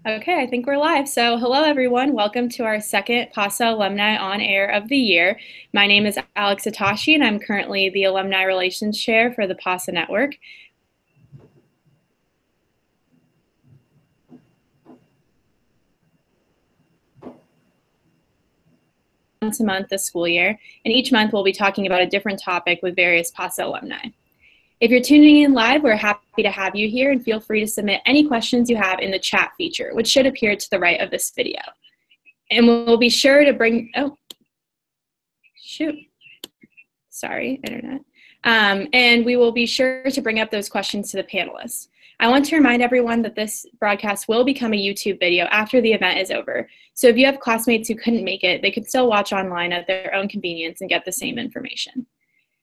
Okay, I think we're live. So hello, everyone. Welcome to our second PASA Alumni On Air of the year. My name is Alex Itashi, and I'm currently the Alumni Relations Chair for the PASA Network. Once a month this school year, and each month we'll be talking about a different topic with various PASA alumni. If you're tuning in live, we're happy to have you here, and feel free to submit any questions you have in the chat feature, which should appear to the right of this video. And we'll be sure to bring, sorry, internet. And we will be sure to bring up those questions to the panelists. I want to remind everyone that this broadcast will become a YouTube video after the event is over. So if you have classmates who couldn't make it, they could still watch online at their own convenience and get the same information.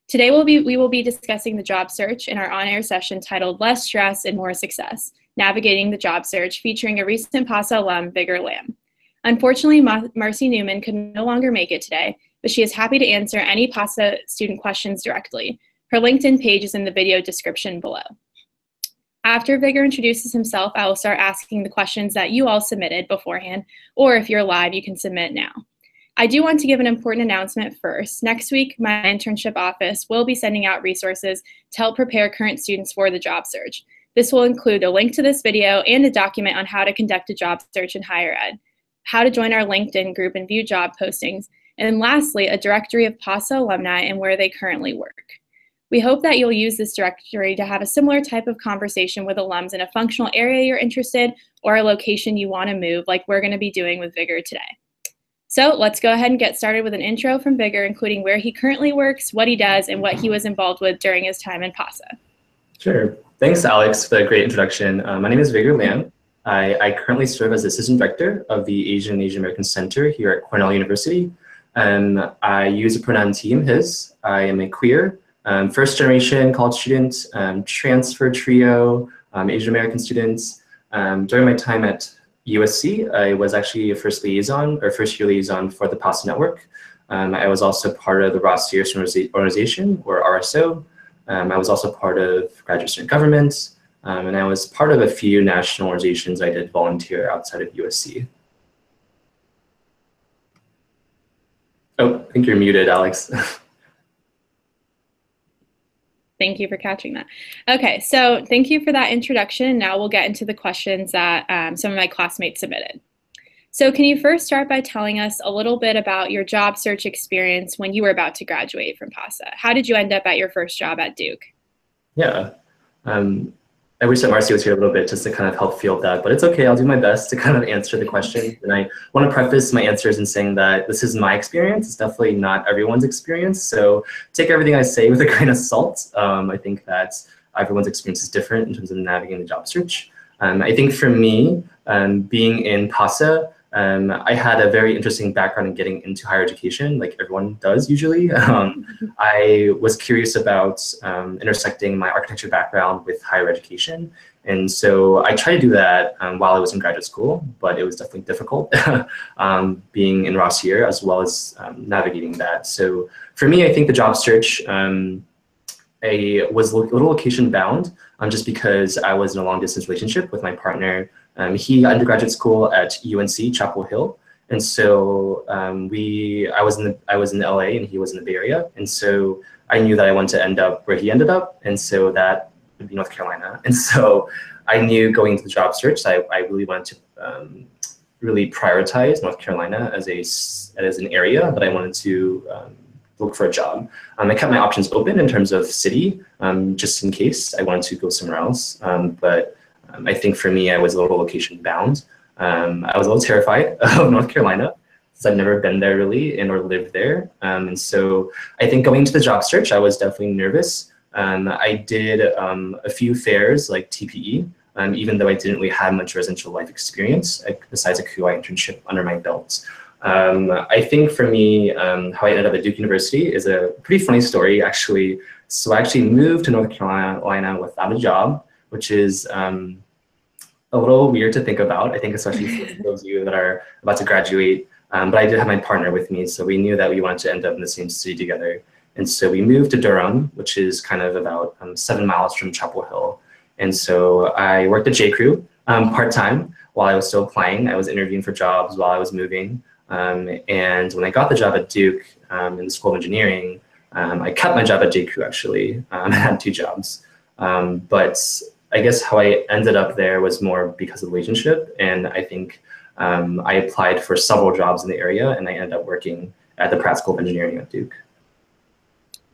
Today we will be discussing the job search in our on-air session titled Less Stress and More Success, Navigating the Job Search, featuring a recent PASA alum, Vigor Lam. Unfortunately, Marcy Newman could no longer make it today, but she is happy to answer any PASA student questions directly. Her LinkedIn page is in the video description below. After Vigor introduces himself, I will start asking the questions that you all submitted beforehand, or if you're live, you can submit now. I do want to give an important announcement first. Next week, my internship office will be sending out resources to help prepare current students for the job search. This will include a link to this video and a document on how to conduct a job search in higher ed, how to join our LinkedIn group and view job postings, and lastly, a directory of PASA alumni and where they currently work. We hope that you'll use this directory to have a similar type of conversation with alums in a functional area you're interested or a location you want to move, like we're going to be doing with Vigor today. So let's go ahead and get started with an intro from Vigor, including where he currently works, what he does, and what he was involved with during his time in PASA. Sure. Thanks, Alex, for the great introduction. My name is Vigor Lam. I currently serve as Assistant Director of the Asian American Center here at Cornell University. I use the pronoun he, his. I am a queer, first-generation college student, transfer trio, Asian American students. During my time at USC, I was actually a first year liaison for the PASA network. I was also part of the Ross Sears organization, or RSO. I was also part of graduate student government, and I was part of a few national organizations I did volunteer outside of USC. Oh, I think you're muted, Alex. Thank you for catching that. Okay, so thank you for that introduction. Now we'll get into the questions that some of my classmates submitted. So can you first start by telling us a little bit about your job search experience when you were about to graduate from PASA? How did you end up at your first job at Duke? Yeah, I wish that Marcy was here a little bit just to kind of help field that, but it's okay. I'll do my best to kind of answer the question. And I want to preface my answers in saying that this is my experience. It's definitely not everyone's experience. So take everything I say with a grain of salt. I think that everyone's experience is different in terms of navigating the job search. I think for me, being in PASA, I had a very interesting background in getting into higher education, like everyone does usually. I was curious about intersecting my architecture background with higher education. And so I tried to do that while I was in graduate school, but it was definitely difficult being in Ross here as well as navigating that. So for me, I think the job search, I was a little location bound just because I was in a long distance relationship with my partner. He got into graduate school at UNC Chapel Hill, and so I was in LA and he was in the Bay Area, and so I knew that I wanted to end up where he ended up, and so that would be North Carolina. And so I knew going into the job search, I really wanted to really prioritize North Carolina as an area that I wanted to look for a job. I kept my options open in terms of city, just in case I wanted to go somewhere else, but I think for me, I was a little location bound. I was a little terrified of North Carolina since I've never been there really or lived there. And so I think going into the job search, I was definitely nervous. I did a few fairs like TPE, even though I didn't really have much residential life experience besides a QI internship under my belt. I think for me, how I ended up at Duke University is a pretty funny story actually. So I actually moved to North Carolina without a job, which is a little weird to think about, I think, especially for those of you that are about to graduate. But I did have my partner with me, so we knew that we wanted to end up in the same city together. And so we moved to Durham, which is kind of about 7 miles from Chapel Hill. And so I worked at J.Crew part-time while I was still applying, I was interviewing for jobs while I was moving. And when I got the job at Duke in the School of Engineering, I kept my job at JQ actually. I had 2 jobs. But I guess how I ended up there was more because of the relationship. And I think I applied for several jobs in the area, and I ended up working at the Pratt School of Engineering at Duke.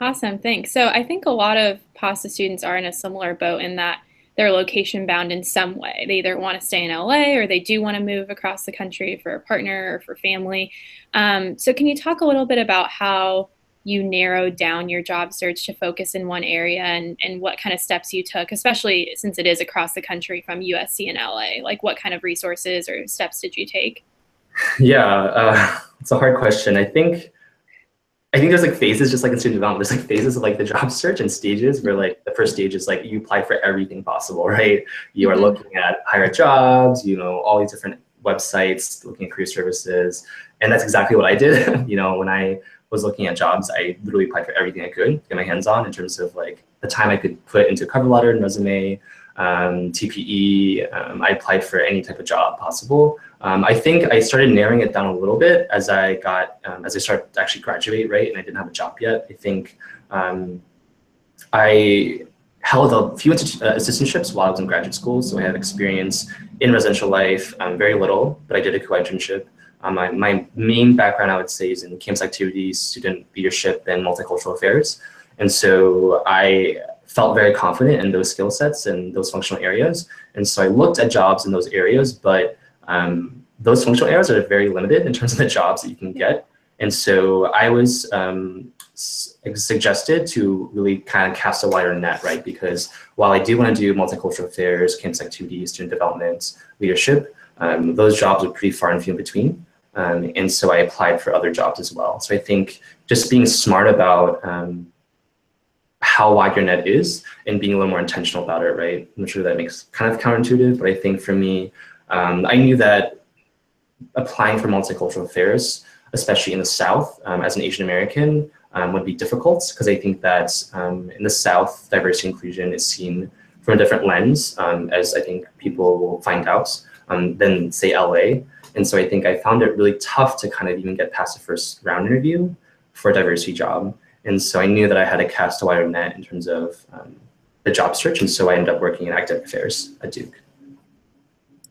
Awesome, thanks. So I think a lot of PASA students are in a similar boat in that they're location bound in some way. They either want to stay in LA or they do want to move across the country for a partner or for family. So can you talk a little bit about how you narrowed down your job search to focus in one area and what kind of steps you took, especially since it is across the country from USC and LA? Like what kind of resources or steps did you take? Yeah, it's a hard question. I think there's like phases, just like in student development, there's like phases of like the job search and stages where like the first stage is like you apply for everything possible, right? You are looking at higher jobs, all these different websites, looking at career services. And that's exactly what I did. When I was looking at jobs, I literally applied for everything I could get my hands on in terms of like the time I could put into a cover letter and resume, TPE. I applied for any type of job possible. I think I started narrowing it down a little bit as I started to actually graduate, right? And I didn't have a job yet. I think I held a few assistantships while I was in graduate school. So I have experience in residential life, very little, but I did a co-internship. My main background, I would say, is in campus activities, student leadership, and multicultural affairs. And so I felt very confident in those skill sets and those functional areas. And so I looked at jobs in those areas, but those functional areas are very limited in terms of the jobs that you can get. And so I was suggested to really kind of cast a wider net, right? Because while I do want to do multicultural affairs, campus activities, student development, leadership, those jobs are pretty far and few in between. And so I applied for other jobs as well. So I think just being smart about how wide your net is and being a little more intentional about it, right? I'm sure that makes kind of counterintuitive, but I think for me, I knew that applying for multicultural affairs, especially in the South, as an Asian American, would be difficult because I think that in the South, diversity and inclusion is seen from a different lens, as I think people will find out, than say LA. And so I think I found it really tough to kind of even get past the first round interview for a diversity job. And so I knew that I had to cast a wider net in terms of the job search. And so I ended up working in academic affairs at Duke.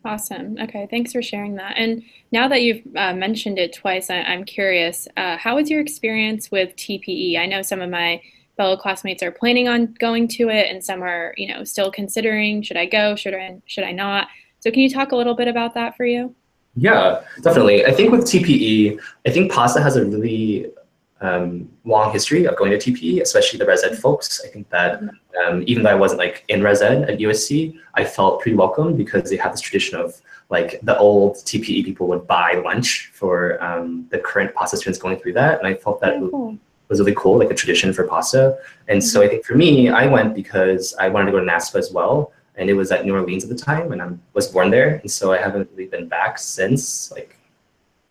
Awesome. Okay, thanks for sharing that. And now that you've mentioned it twice, I'm curious, how was your experience with TPE? I know some of my fellow classmates are planning on going to it and some are, still considering, should I go, should I not? So can you talk a little bit about that for you? Yeah, definitely. I think with TPE, I think PASA has a really long history of going to TPE, especially the res ed folks. I think that even though I wasn't like in res ed at USC, I felt pretty welcome because they have this tradition of like the old TPE people would buy lunch for the current PASA students going through that. And I felt that was really cool, like a tradition for PASA. And so I think for me, I went because I wanted to go to NASPA as well. And it was at New Orleans at the time, and I was born there. And so I haven't really been back since, like,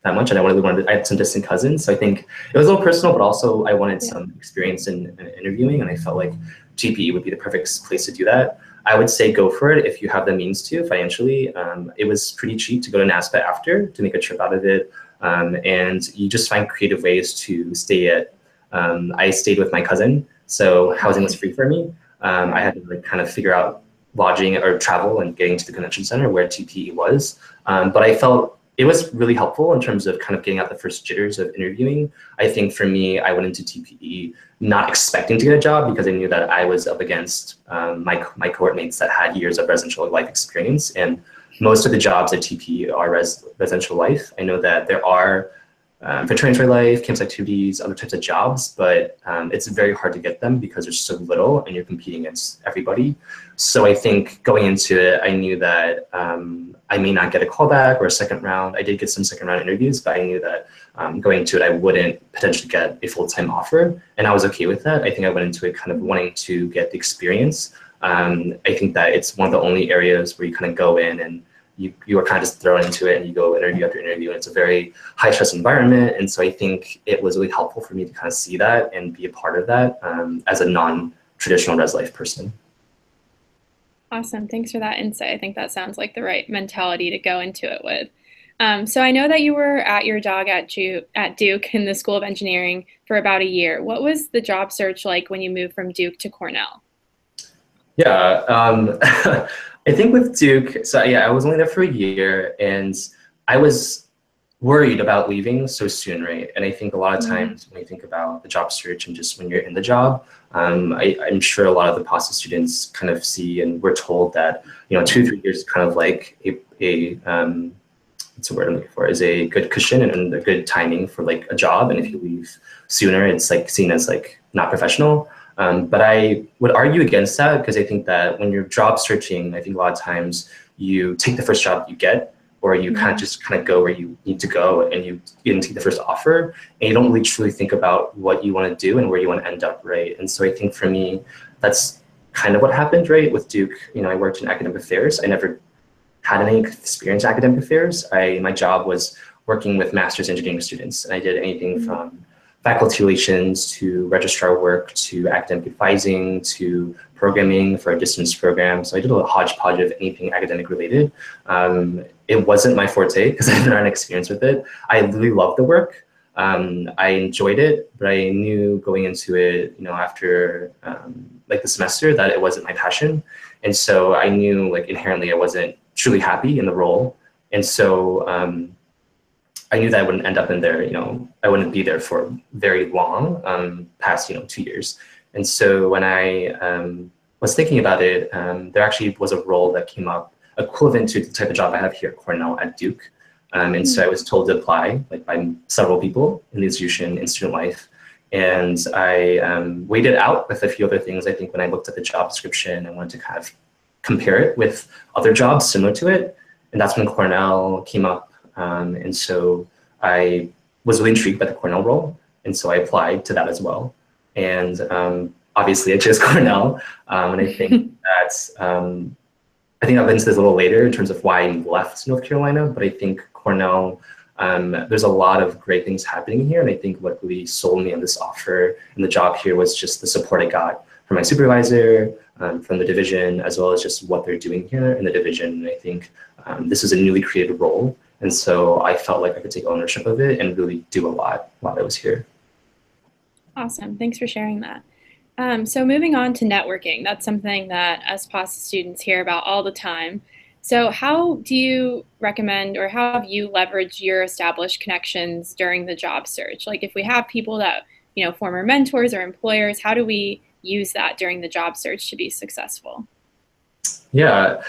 that much. And I had some distant cousins. So I think it was a little personal, but also I wanted some experience in interviewing. And I felt like TPE would be the perfect place to do that. I would say go for it if you have the means to financially. It was pretty cheap to go to NASPA after to make a trip out of it. And you just find creative ways to stay at. I stayed with my cousin, so housing was free for me. I had to like kind of figure out lodging or travel and getting to the convention center where TPE was. But I felt it was really helpful in terms of kind of getting out the first jitters of interviewing. I think for me, I went into TPE not expecting to get a job because I knew that I was up against my cohort mates that had years of residential life experience. And most of the jobs at TPE are residential life. I know that there are fraternity for life, campus activities, other types of jobs, but it's very hard to get them because there's so little and you're competing against everybody. So I think going into it, I knew that I may not get a callback or a second round. I did get some second round interviews, but I knew that going into it, I wouldn't potentially get a full-time offer. And I was okay with that. I think I went into it kind of wanting to get the experience. I think that it's one of the only areas where you kind of go in and you are kind of just thrown into it and you go interview after interview, and it's a very high stress environment. And so I think it was really helpful for me to kind of see that and be a part of that as a non-traditional res life person. Awesome. Thanks for that insight. I think that sounds like the right mentality to go into it with. So I know that you were at your job at Duke in the School of Engineering for about a year. What was the job search like when you moved from Duke to Cornell? Yeah, I think with Duke, so yeah, I was only there for a year, and I was worried about leaving so soon, right? And I think a lot of times when you think about the job search and just when you're in the job, I'm sure a lot of the PASA students kind of see and we're told that, 2 to 3 years is kind of like a what's the word I'm looking for, is a good cushion and a good timing for like a job. And if you leave sooner, it's like seen as like not professional. But I would argue against that because I think that when you're job searching, I think a lot of times you take the first job you get, or you kind of go where you need to go, and you take the first offer, and you don't really truly think about what you want to do and where you want to end up, right? And so I think for me, that's kind of what happened, right? With Duke, I worked in academic affairs. I never had any experience in academic affairs. My job was working with master's engineering students, and I did anything from faculty relations to registrar work to academic advising to programming for a distance program. So I did a hodgepodge of anything academic related. It wasn't my forte because I didn't have experience with it. I really loved the work. I enjoyed it, but I knew going into it, after like the semester, that it wasn't my passion. And so I knew like inherently I wasn't truly happy in the role. And so I knew that I wouldn't end up in there, I wouldn't be there for very long, past, 2 years. And so when I was thinking about it, there actually was a role that came up equivalent to the type of job I have here at Cornell at Duke. And so I was told to apply like by several people in the institution in student life. And I weighed it out with a few other things. I think when I looked at the job description, I wanted to kind of compare it with other jobs similar to it. And that's when Cornell came up. And so I was really intrigued by the Cornell role. And so I applied to that as well. And obviously I chose Cornell. And I think I think I'll get into this a little later in terms of why I left North Carolina, but I think Cornell, there's a lot of great things happening here. And I think what really sold me on this offer and the job here was just the support I got from my supervisor, from the division, as well as just what they're doing here in the division. And I think this is a newly created role. And so I felt like I could take ownership of it and really do a lot while I was here. Awesome. Thanks for sharing that. So moving on to networking, that's something that us PASA students hear about all the time. So how do you recommend, or how have you leveraged your established connections during the job search? Like if we have people that, former mentors or employers, how do we use that during the job search to be successful? Yeah,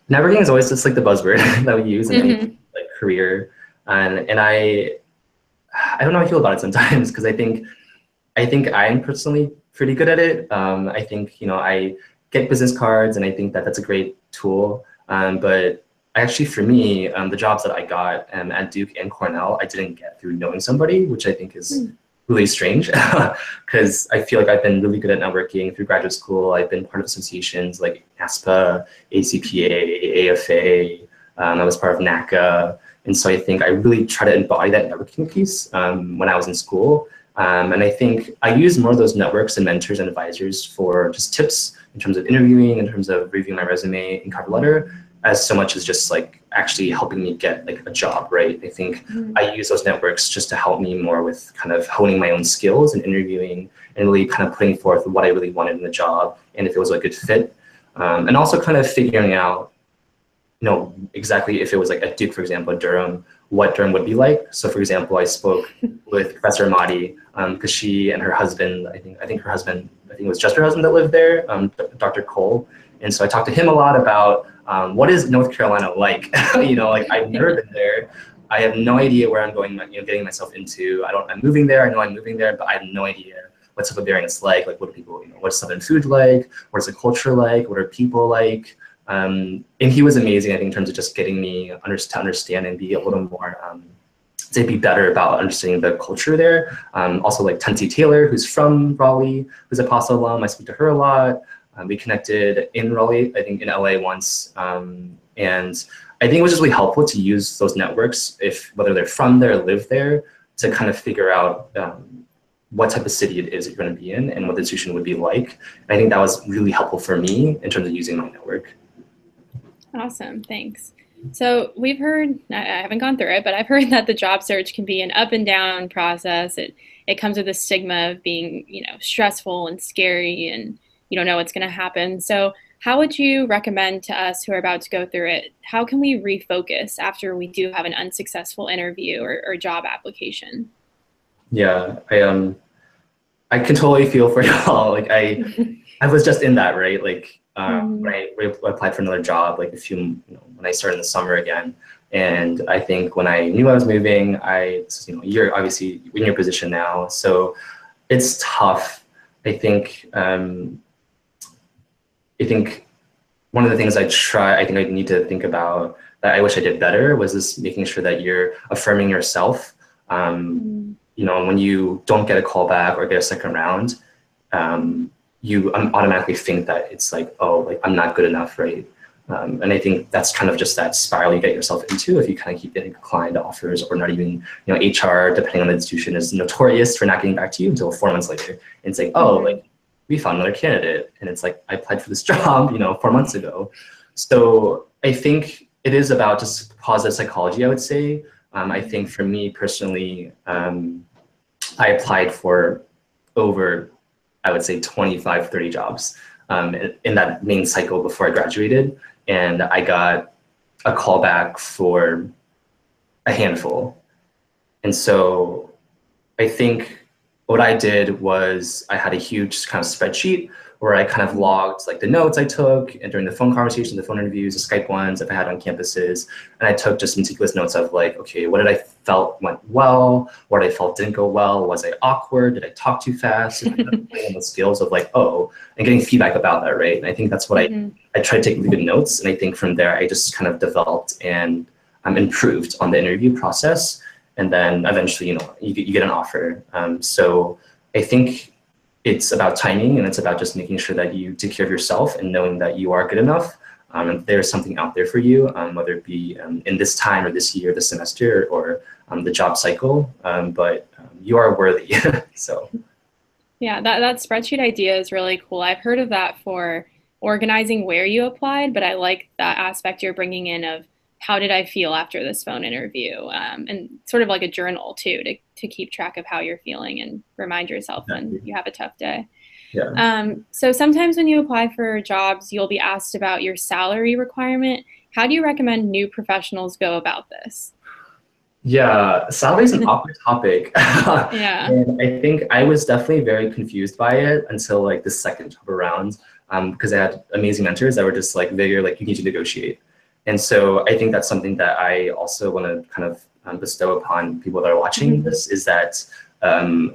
networking is always just like the buzzword that we use in any like career. And I don't know how I feel about it sometimes because I think I'm personally pretty good at it. I think, I get business cards and I think that that's a great tool. But actually for me, the jobs that I got at Duke and Cornell, I didn't get through knowing somebody, which I think is really strange because I feel like I've been really good at networking through graduate school. I've been part of associations like ASPA, ACPA, AFA. I was part of NACA. And so I think I really try to embody that networking piece when I was in school. And I think I use more of those networks and mentors and advisors for just tips in terms of interviewing, in terms of reviewing my resume and cover letter, as so much as just like actually helping me get like a job, right? I think I use those networks just to help me more with kind of honing my own skills and interviewing and really kind of putting forth what I really wanted in the job and if it was a good fit. And also kind of figuring out, exactly if it was like at Duke, for example, Durham, what Durham would be like. So for example, I spoke with Professor Amati because she and her husband, I think it was just her husband that lived there, Dr. Cole. And so I talked to him a lot about what is North Carolina like? Like I've never been there. I have no idea where I'm going, getting myself into. I'm moving there. I know I'm moving there, but I have no idea what type of bearing it's like. Like what are people, what's Southern food like? What's the culture like? What are people like? And he was amazing, I think, in terms of just getting me to understand and be a little more, to be better about understanding the culture there. Also like Tensi Taylor, who's from Raleigh, who's a PASA alum. I speak to her a lot. We connected in Raleigh, I think in LA once. And I think it was just really helpful to use those networks, whether they're from there or live there, to kind of figure out what type of city it is that you're going to be in and what the institution would be like. And I think that was really helpful for me in terms of using my network. Awesome, thanks. So we've heard, I haven't gone through it, but I've heard that the job search can be an up and down process. It comes with a stigma of being, stressful and scary, and you don't know what's going to happen. So how would you recommend to us who are about to go through it, how can we refocus after we do have an unsuccessful interview or job application? Yeah, I can totally feel for y'all. Like I was just in that, right? Like when I applied for another job, like when I started in the summer again. And I think when I knew I was moving, you're obviously in your position now, so it's tough. I think one of the things I think I need to think about that I wish I did better was this making sure that you're affirming yourself. When you don't get a call back or get a second round, you automatically think that it's like, oh, like I'm not good enough, right? And I think that's kind of just that spiral you get yourself into if you kind of keep getting declined offers or not even, HR, depending on the institution, is notorious for not getting back to you until 4 months later. And it's like, oh, like we found another candidate. And it's like, I applied for this job, 4 months ago. So I think it is about just positive psychology, I would say. I think for me personally, I applied for over, I would say 25, 30 jobs in that main cycle before I graduated. And I got a call back for a handful. And so I think what I did was I had a huge kind of spreadsheet where I kind of logged like the notes I took and during the phone conversations, the phone interviews, the Skype ones if I had on campuses. And I took just meticulous notes of like, okay, what did I felt went well? What I felt didn't go well? Was I awkward? Did I talk too fast? And the skills of like, oh, and getting feedback about that, right? And I think that's what I tried to take really good notes. And I think from there, I just kind of developed and improved on the interview process. And then eventually, you get an offer. So I think it's about timing, and it's about just making sure that you take care of yourself and knowing that you are good enough. And there's something out there for you, whether it be in this time or this year, this semester, or the job cycle. But you are worthy. So. Yeah, that spreadsheet idea is really cool. I've heard of that for organizing where you applied, but I like that aspect you're bringing in of how did I feel after this phone interview, and sort of like a journal too, to keep track of how you're feeling and remind yourself when you have a tough day. Yeah. So sometimes when you apply for jobs, you'll be asked about your salary requirement. How do you recommend new professionals go about this? Yeah, salary is an awkward topic. Yeah. And I think I was definitely very confused by it until like the second job around, because I had amazing mentors that were just like, Vigor, like you need to negotiate. And so I think that's something that I also want to kind of bestow upon people that are watching this, is that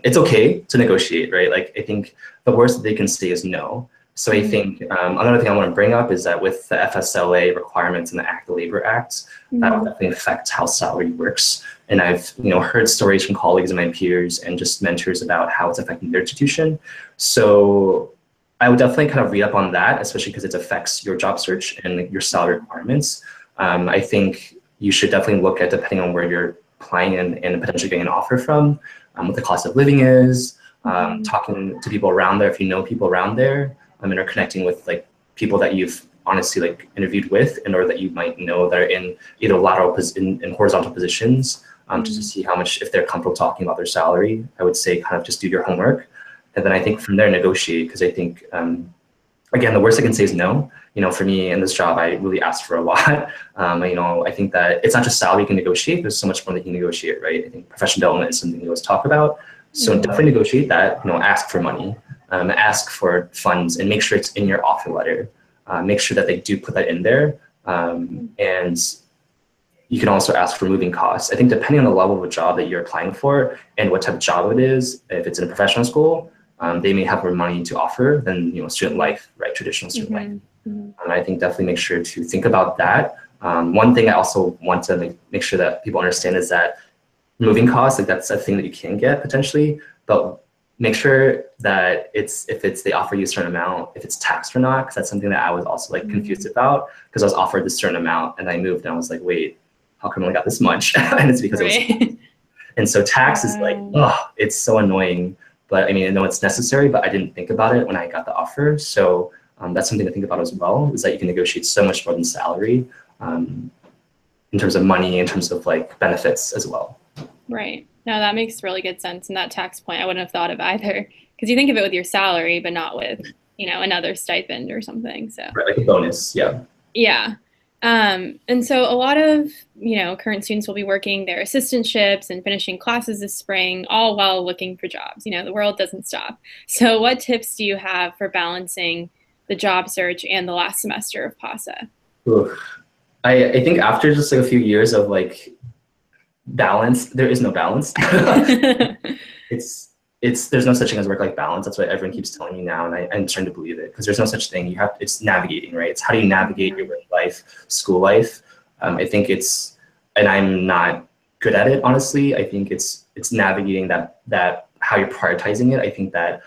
it's okay to negotiate, right? Like I think the worst that they can say is no. So I think another thing I want to bring up is that with the FSLA requirements and the Labor Act, that will definitely affect how salary works. And I've heard stories from colleagues and my peers and just mentors about how it's affecting their institution. So I would definitely kind of read up on that, especially because it affects your job search and your salary requirements. I think you should definitely look at, depending on where you're applying and potentially getting an offer from, what the cost of living is, talking to people around there if you know people around there, and are connecting with like people that you've honestly like interviewed with and or that you might know that are in either lateral in horizontal positions, just to see how much, if they're comfortable talking about their salary. I would say kind of just do your homework. And then I think from there negotiate, because I think, again, the worst I can say is no. For me in this job, I really asked for a lot. I think that it's not just salary you can negotiate, there's so much more that you can negotiate, right? I think professional development is something you always talk about. So definitely negotiate that, ask for money, ask for funds, and make sure it's in your offer letter. Make sure that they do put that in there. And you can also ask for moving costs. I think depending on the level of a job that you're applying for and what type of job it is, if it's in a professional school, they may have more money to offer than student life, right? Traditional student life. And I think definitely make sure to think about that. One thing I also want to make sure that people understand is that moving costs, like that's a thing that you can get potentially, but make sure that if they offer you a certain amount, if it's taxed or not, because that's something that I was also like confused about, because I was offered this certain amount and I moved and I was like, wait, how come I only got this much? And it's because it was. And so tax is like, oh, it's so annoying. But I mean, I know it's necessary, but I didn't think about it when I got the offer. So That's something to think about as well, is that you can negotiate so much more than salary in terms of money, in terms of like benefits as well. Right. No, that makes really good sense. And that tax point, I wouldn't have thought of either, because you think of it with your salary, but not with, another stipend or something. So Right, like a bonus, yeah. yeah. And so a lot of, current students will be working their assistantships and finishing classes this spring, all while looking for jobs. The world doesn't stop. So what tips do you have for balancing the job search and the last semester of PASA? Oof. I think after just like a few years of like balance, there is no balance. There's no such thing as work-life balance. That's what everyone keeps telling me now, and I'm starting to believe it, because there's no such thing. It's navigating, right? It's how do you navigate your work life, school life. I think and I'm not good at it, honestly. I think it's navigating that how you're prioritizing it. I think that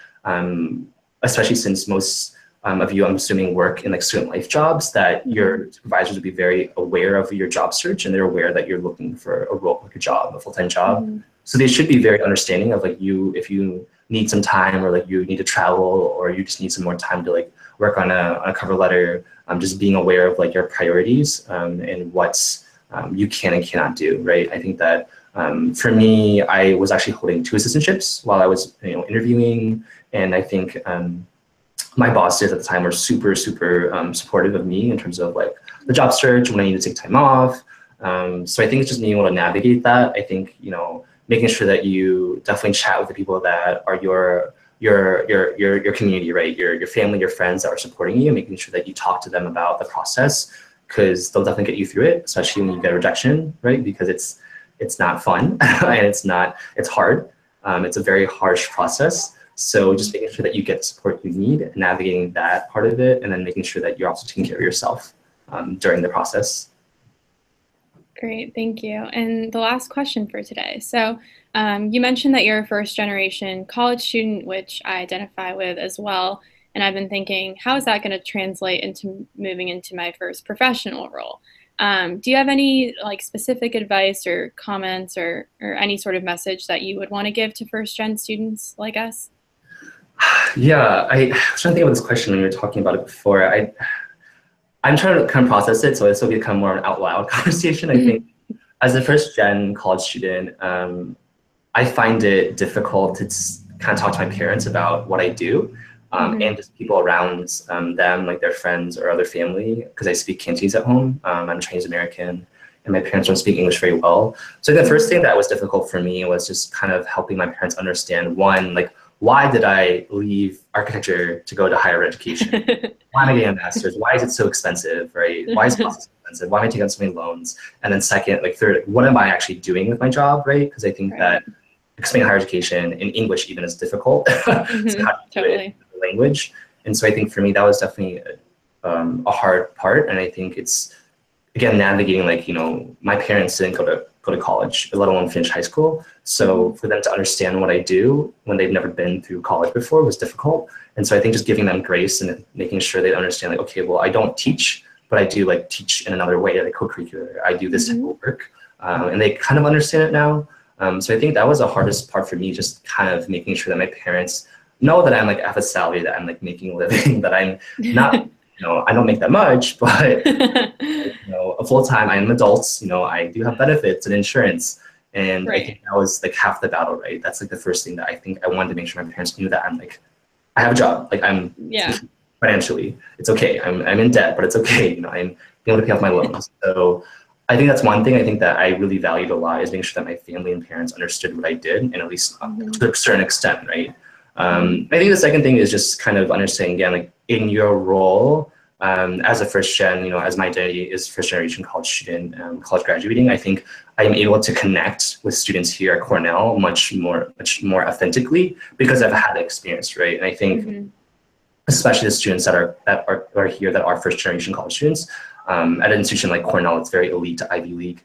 especially since most of you, I'm assuming, work in like student life jobs, that your supervisors would be very aware of your job search, and they're aware that you're looking for a role, like a job, a full-time job. Mm-hmm. So they should be very understanding of like if you need some time, or like you need to travel, or you just need some more time to like work on a cover letter. Just being aware of like your priorities and what's you can and cannot do, right? I think that for me, I was actually holding 2 assistantships while I was interviewing, and I think my bosses at the time were super supportive of me in terms of like the job search, when I need to take time off. So I think it's just being able to navigate that. I think making sure that you definitely chat with the people that are your community, right? Your family, your friends that are supporting you, making sure that you talk to them about the process, because they'll definitely get you through it, especially when you get a rejection, right? Because it's not fun and it's hard. It's a very harsh process. So just making sure that you get the support you need, navigating that part of it, and then making sure that you're also taking care of yourself during the process. Great, thank you. And the last question for today. So you mentioned that you're a first-generation college student, which I identify with as well. And I've been thinking, how is that going to translate into moving into my first professional role? Do you have any like specific advice or comments or any sort of message that you would want to give to first-gen students like us? Yeah, I was trying to think about this question when you were talking about it before. I'm trying to kind of process it, so this will become more of an out loud conversation. I think as a first gen college student, I find it difficult to kind of talk to my parents about what I do, and just people around them, like their friends or other family, because I speak Cantonese at home. I'm Chinese American, and my parents don't speak English very well. So the first thing that was difficult for me was just kind of helping my parents understand, one, like, why did I leave architecture to go to higher education? Why am I getting a master's? Why is it so expensive, right? Why is it so expensive? Why am I taking on so many loans? And then second, like third, what am I actually doing with my job, right? Because I think that explaining higher education in English even is difficult. So how do you do it in the language? And so I think for me, that was definitely a hard part. And I think it's, again, navigating, like, my parents didn't go to college, let alone finish high school. So for them to understand what I do when they've never been through college before was difficult. And so I think just giving them grace and making sure they understand, like, okay, well, I don't teach, but I do like teach in another way, like co-curricular. I do this type of work, and they kind of understand it now. So I think that was the hardest part for me, just kind of making sure that my parents know that I'm like at a salary, that I'm like making a living, that I'm not, I don't make that much, but a full-time, I am adults, I do have benefits and insurance. And I think that was like half the battle, right? That's like the first thing that I think I wanted to make sure my parents knew, that I'm like, I have a job, like I'm financially, it's okay. I'm in debt, but it's okay. I'm able to pay off my loans. So I think that's one thing I think that I really valued a lot, is making sure that my family and parents understood what I did, and at least to a certain extent, right? I think the second thing is just kind of understanding, again, like in your role, as a first gen, as my identity is first generation college student, college graduating, I think I'm able to connect with students here at Cornell much more authentically, because I've had the experience, right? And I think especially the students that are here that are first generation college students, at an institution like Cornell, it's very elite to Ivy League.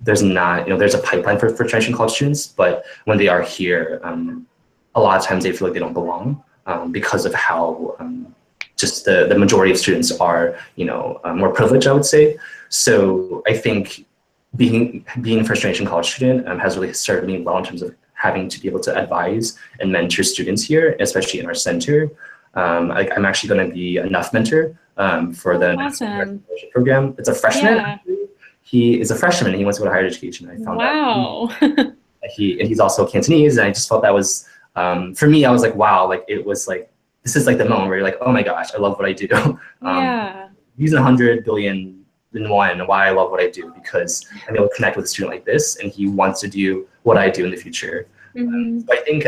There's not, there's a pipeline for first generation college students, but when they are here, a lot of times they feel like they don't belong, because of how just the majority of students are, more privileged, I would say. So I think being a first generation college student has really served me well in terms of having to be able to advise and mentor students here, especially in our center. I'm actually going to be a NUF mentor for the next program. It's a freshman. Yeah. He is a freshman. And he wants to go to higher education. I found out. He's also Cantonese, and I just felt that was for me. I was like, wow, like it was like this is like the moment where you're like, oh my gosh, I love what I do. Yeah. Using 100 billion in one, why I love what I do, because I'm able to connect with a student like this, and he wants to do what I do in the future. So I think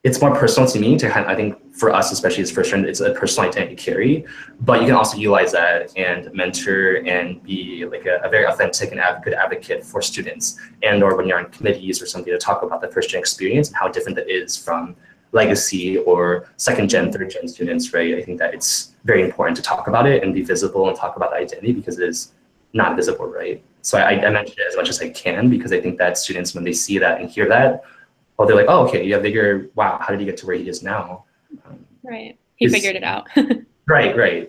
it's more personal to me to I think for us, especially as first friend, it's a personal identity to carry, but you can also utilize that and mentor and be like a very authentic and good advocate for students, and or when you're on committees or something to talk about the first gen experience and how different that is from legacy or second gen, third gen students, right? I think that it's very important to talk about it and be visible and talk about the identity because it is not visible, right? So I mention it as much as I can because I think that students, when they see that and hear that, oh, they're like, oh, okay, yeah, Vigor, wow, how did he get to where he is now? Right. He figured it out. Right.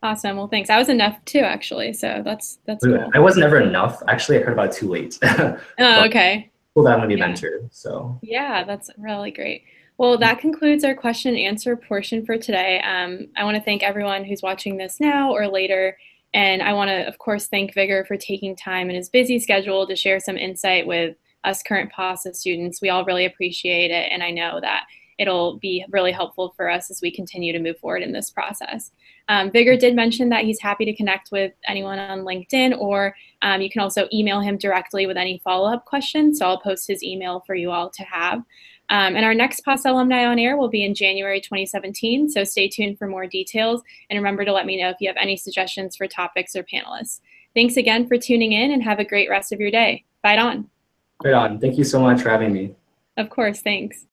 Awesome. Well, thanks. I was enough too, actually. So that's cool. I was never enough. Actually, I heard about it too late. Oh, okay. Cool that I'm going to be a mentor. So yeah, that's really great. Well, that concludes our question and answer portion for today. I want to thank everyone who's watching this now or later. And I want to, of course, thank Vigor for taking time in his busy schedule to share some insight with us current PASA students. We all really appreciate it. And I know that it'll be really helpful for us as we continue to move forward in this process. Vigor did mention that he's happy to connect with anyone on LinkedIn, or you can also email him directly with any follow-up questions. So I'll post his email for you all to have. And our next PASA Alumni on Air will be in January 2017, so stay tuned for more details. And remember to let me know if you have any suggestions for topics or panelists. Thanks again for tuning in, and have a great rest of your day. Fight on. Right on. Thank you so much for having me. Of course, thanks.